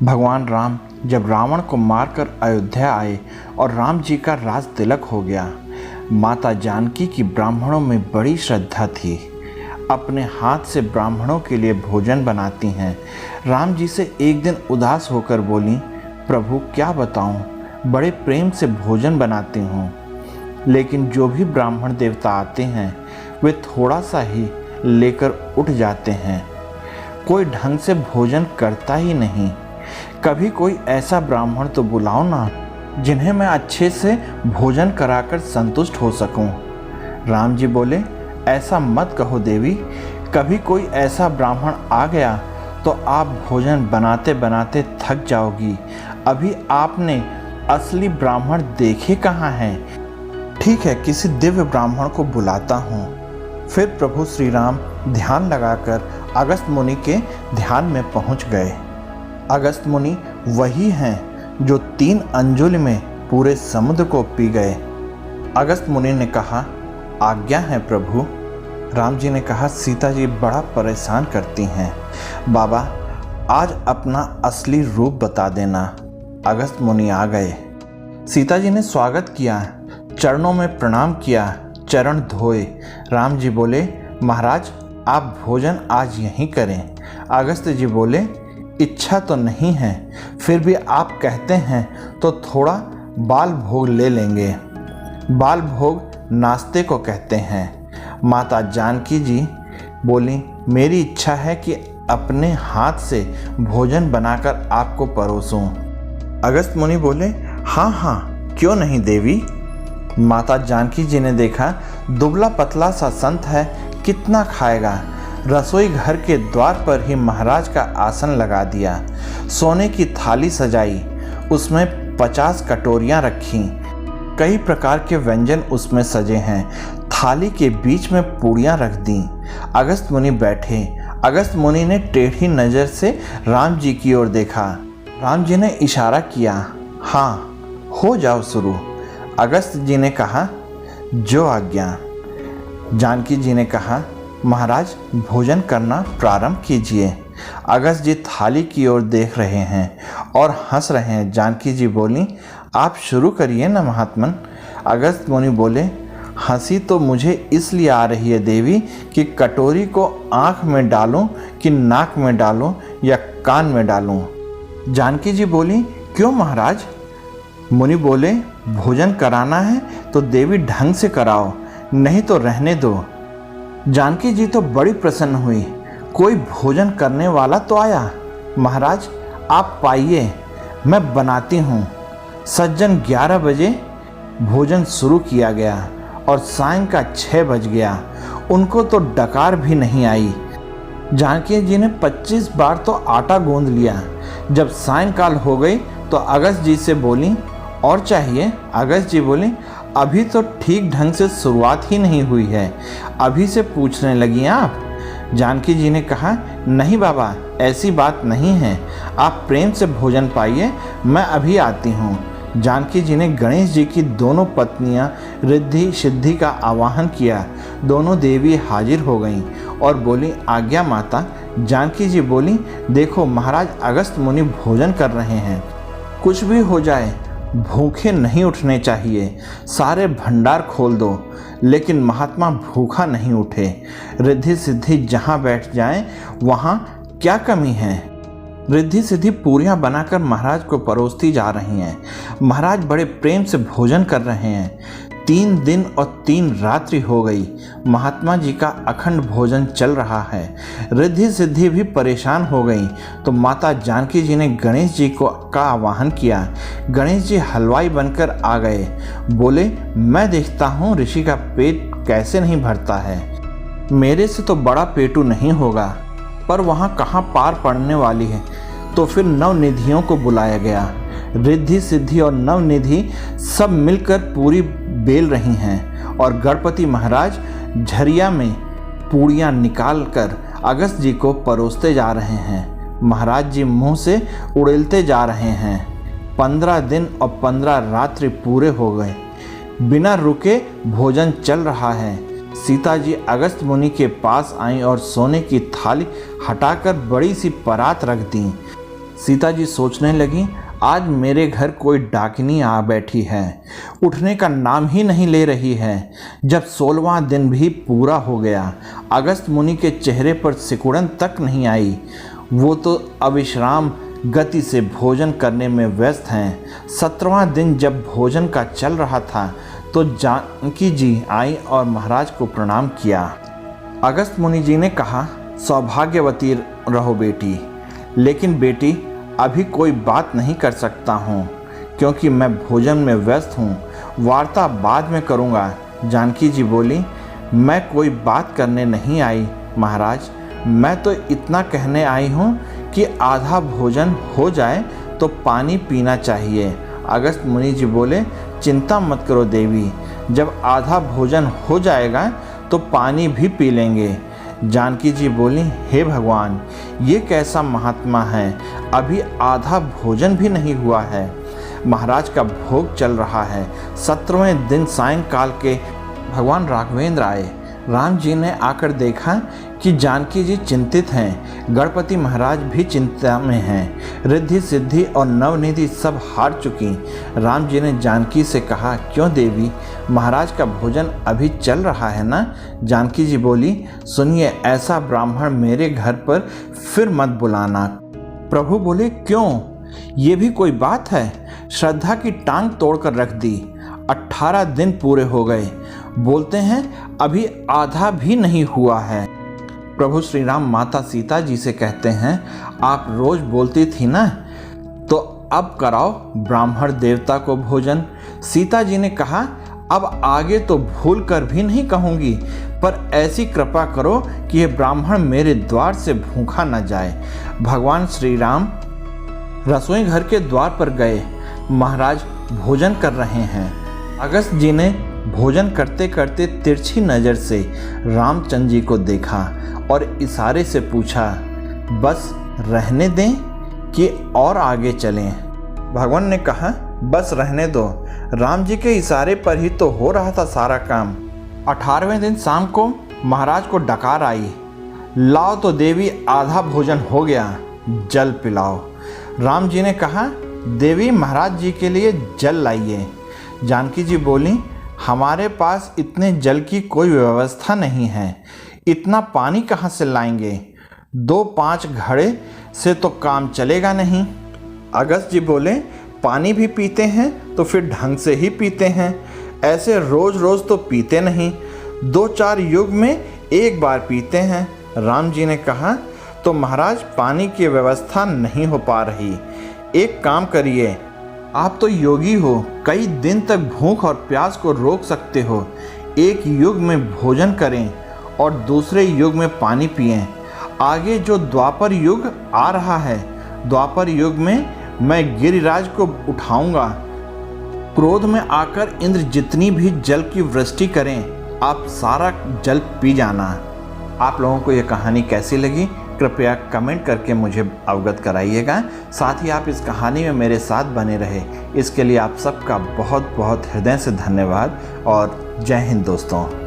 भगवान राम जब रावण को मारकर अयोध्या आए और राम जी का राज तिलक हो गया, माता जानकी की ब्राह्मणों में बड़ी श्रद्धा थी। अपने हाथ से ब्राह्मणों के लिए भोजन बनाती हैं। राम जी से एक दिन उदास होकर बोली, प्रभु क्या बताऊं, बड़े प्रेम से भोजन बनाती हूँ, लेकिन जो भी ब्राह्मण देवता आते हैं वे थोड़ा सा ही लेकर उठ जाते हैं। कोई ढंग से भोजन करता ही नहीं। कभी कोई ऐसा ब्राह्मण तो बुलाओ ना जिन्हें मैं अच्छे से भोजन कराकर संतुष्ट हो सकूं। राम जी बोले, ऐसा मत कहो देवी, कभी कोई ऐसा ब्राह्मण आ गया तो आप भोजन बनाते बनाते थक जाओगी। अभी आपने असली ब्राह्मण देखे कहाँ हैं? ठीक है, किसी दिव्य ब्राह्मण को बुलाता हूँ। फिर प्रभु श्री राम ध्यान लगाकर अगस्त मुनि के ध्यान में पहुँच गए। अगस्त मुनि वही हैं जो 3 अंजुल में पूरे समुद्र को पी गए। अगस्त मुनि ने कहा, आज्ञा है प्रभु। राम जी ने कहा, सीता जी बड़ा परेशान करती हैं, बाबा आज अपना असली रूप बता देना। अगस्त मुनि आ गए। सीता जी ने स्वागत किया, चरणों में प्रणाम किया, चरण धोए। राम जी बोले, महाराज आप भोजन आज यहीं करें। अगस्त जी बोले, इच्छा तो नहीं है, फिर भी आप कहते हैं तो थोड़ा बाल भोग ले लेंगे। बाल भोग नाश्ते को कहते हैं। माता जानकी जी बोली, मेरी इच्छा है कि अपने हाथ से भोजन बनाकर आपको परोसूं। अगस्त मुनि बोले, हाँ हाँ क्यों नहीं देवी। माता जानकी जी ने देखा दुबला पतला सा संत है, कितना खाएगा। रसोई घर के द्वार पर ही महाराज का आसन लगा दिया। सोने की थाली सजाई, उसमें 50 कटोरियां रखीं। कई प्रकार के व्यंजन उसमें सजे हैं। थाली के बीच में पूड़ियां रख दी। अगस्त मुनि बैठे। अगस्त मुनि ने टेढ़ी नज़र से राम जी की ओर देखा। राम जी ने इशारा किया, हाँ हो जाओ शुरू। अगस्त जी ने कहा, जो आज्ञा। जानकी जी ने कहा, महाराज भोजन करना प्रारंभ कीजिए। अगस्त जी थाली की ओर देख रहे हैं और हंस रहे हैं। जानकी जी बोली, आप शुरू करिए ना महात्मन। अगस्त मुनि बोले, हंसी तो मुझे इसलिए आ रही है देवी कि कटोरी को आँख में डालूं कि नाक में डालूं या कान में डालूं। जानकी जी बोली, क्यों महाराज? मुनि बोले, भोजन कराना है तो देवी ढंग से कराओ, नहीं तो रहने दो। जानकी जी तो बड़ी प्रसन्न हुई, कोई भोजन करने वाला तो आया। महाराज आप पाइए, मैं बनाती हूँ। सज्जन 11 बजे भोजन शुरू किया गया और सायं का 6 बज गया। उनको तो डकार भी नहीं आई। जानकी जी ने 25 बार तो आटा गूंद लिया। जब सायंकाल हो गई तो अगस्त जी से बोली, और चाहिए? अगस्त जी बोली, अभी तो ठीक ढंग से शुरुआत ही नहीं हुई है, अभी से पूछने लगी आप? जानकी जी ने कहा, नहीं बाबा ऐसी बात नहीं है, आप प्रेम से भोजन पाइए, मैं अभी आती हूँ। जानकी जी ने गणेश जी की दोनों पत्नियां रिद्धि सिद्धि का आवाहन किया। दोनों देवी हाजिर हो गईं और बोली, आज्ञा माता। जानकी जी बोली, देखो महाराज अगस्त मुनि भोजन कर रहे हैं, कुछ भी हो जाए भूखे नहीं उठने चाहिए। सारे भंडार खोल दो, लेकिन महात्मा भूखा नहीं उठे। रिद्धि सिद्धि जहाँ बैठ जाएं वहाँ क्या कमी है। रिद्धि सिद्धि पूरियाँ बनाकर महाराज को परोसती जा रही हैं। महाराज बड़े प्रेम से भोजन कर रहे हैं। 3 दिन और 3 रात्रि हो गई, महात्मा जी का अखंड भोजन चल रहा है। रिद्धि सिद्धि भी परेशान हो गई तो माता जानकी जी ने गणेश जी का आवाहन किया। गणेश जी हलवाई बनकर आ गए। बोले, मैं देखता हूँ ऋषि का पेट कैसे नहीं भरता है। मेरे से तो बड़ा पेटू नहीं होगा, पर वहाँ कहाँ पार पड़ने वाली है। तो फिर नवनिधियों को बुलाया गया। रिद्धि सिद्धि और नवनिधि सब मिलकर पूरी बेल रही हैं और गणपति महाराज झरिया में पूड़ियाँ निकाल कर अगस्त जी को परोसते जा रहे हैं। महाराज जी मुंह से उड़ेलते जा रहे हैं। 15 दिन और 15 रात्रि पूरे हो गए, बिना रुके भोजन चल रहा है। सीता जी अगस्त मुनि के पास आईं और सोने की थाली हटाकर बड़ी सी परात रख दी। सीता जी सोचने लगी, आज मेरे घर कोई डाकिनी आ बैठी है, उठने का नाम ही नहीं ले रही है। जब 16वां दिन भी पूरा हो गया, अगस्त मुनि के चेहरे पर सिकुड़न तक नहीं आई। वो तो अविश्राम गति से भोजन करने में व्यस्त हैं। 17वां दिन जब भोजन का चल रहा था तो जानकी जी आई और महाराज को प्रणाम किया। अगस्त मुनि जी ने कहा, सौभाग्यवती रहो बेटी, लेकिन बेटी अभी कोई बात नहीं कर सकता हूँ क्योंकि मैं भोजन में व्यस्त हूँ, वार्ता बाद में करूँगा। जानकी जी बोली, मैं कोई बात करने नहीं आई महाराज, मैं तो इतना कहने आई हूँ कि आधा भोजन हो जाए तो पानी पीना चाहिए। अगस्त मुनि जी बोले, चिंता मत करो देवी, जब आधा भोजन हो जाएगा तो पानी भी पी लेंगे। जानकी जी बोली, हे भगवान, ये कैसा महात्मा है, अभी आधा भोजन भी नहीं हुआ है। महाराज का भोग चल रहा है। 17वें दिन सायंकाल के भगवान राघवेंद्र आए। राम जी ने आकर देखा कि जानकी जी चिंतित हैं। गणपति महाराज भी चिंता में हैं। रिद्धि सिद्धि और नवनिधि सब हार चुकी। राम जी ने जानकी से कहा, क्यों देवी, महाराज का भोजन अभी चल रहा है ना? जानकी जी बोली, सुनिए, ऐसा ब्राह्मण मेरे घर पर फिर मत बुलाना। प्रभु बोले, क्यों, ये भी कोई बात है? श्रद्धा की टांग तोड़कर रख दी। 18 दिन पूरे हो गए, बोलते हैं अभी आधा भी नहीं हुआ है। प्रभु श्री राम माता सीता जी से कहते हैं, आप रोज बोलती थी ना, तो अब कराओ ब्राह्मण देवता को भोजन। सीता जी ने कहा, अब आगे तो भूल कर भी नहीं कहूँगी, पर ऐसी कृपा करो कि यह ब्राह्मण मेरे द्वार से भूखा न जाए। भगवान श्री राम रसोई घर के द्वार पर गए। महाराज भोजन कर रहे हैं। अगस्त जी ने भोजन करते करते तिरछी नज़र से रामचंद्र जी को देखा और इशारे से पूछा, बस रहने दें कि और आगे चलें? भगवान ने कहा, बस रहने दो। राम जी के इशारे पर ही तो हो रहा था सारा काम। 18वें दिन शाम को महाराज को डकार आई, लाओ तो देवी, आधा भोजन हो गया, जल पिलाओ। राम जी ने कहा, देवी महाराज जी के लिए जल लाइए। जानकी जी बोली, हमारे पास इतने जल की कोई व्यवस्था नहीं है, इतना पानी कहाँ से लाएंगे? 2-5 घड़े से तो काम चलेगा नहीं। अगस्त जी बोले, पानी भी पीते हैं तो फिर ढंग से ही पीते हैं, ऐसे रोज रोज तो पीते नहीं, 2-4 युग में एक बार पीते हैं। राम जी ने कहा, तो महाराज पानी की व्यवस्था नहीं हो पा रही, एक काम करिए, आप तो योगी हो, कई दिन तक भूख और प्यास को रोक सकते हो। एक युग में भोजन करें और दूसरे युग में पानी पिएं। आगे जो द्वापर युग आ रहा है, द्वापर युग में मैं गिरिराज को उठाऊंगा। क्रोध में आकर इंद्र जितनी भी जल की वृष्टि करें, आप सारा जल पी जाना। आप लोगों को ये कहानी कैसी लगी, कृपया कमेंट करके मुझे अवगत कराइएगा। साथ ही आप इस कहानी में मेरे साथ बने रहे, इसके लिए आप सबका बहुत बहुत हृदय से धन्यवाद और जय हिंद दोस्तों।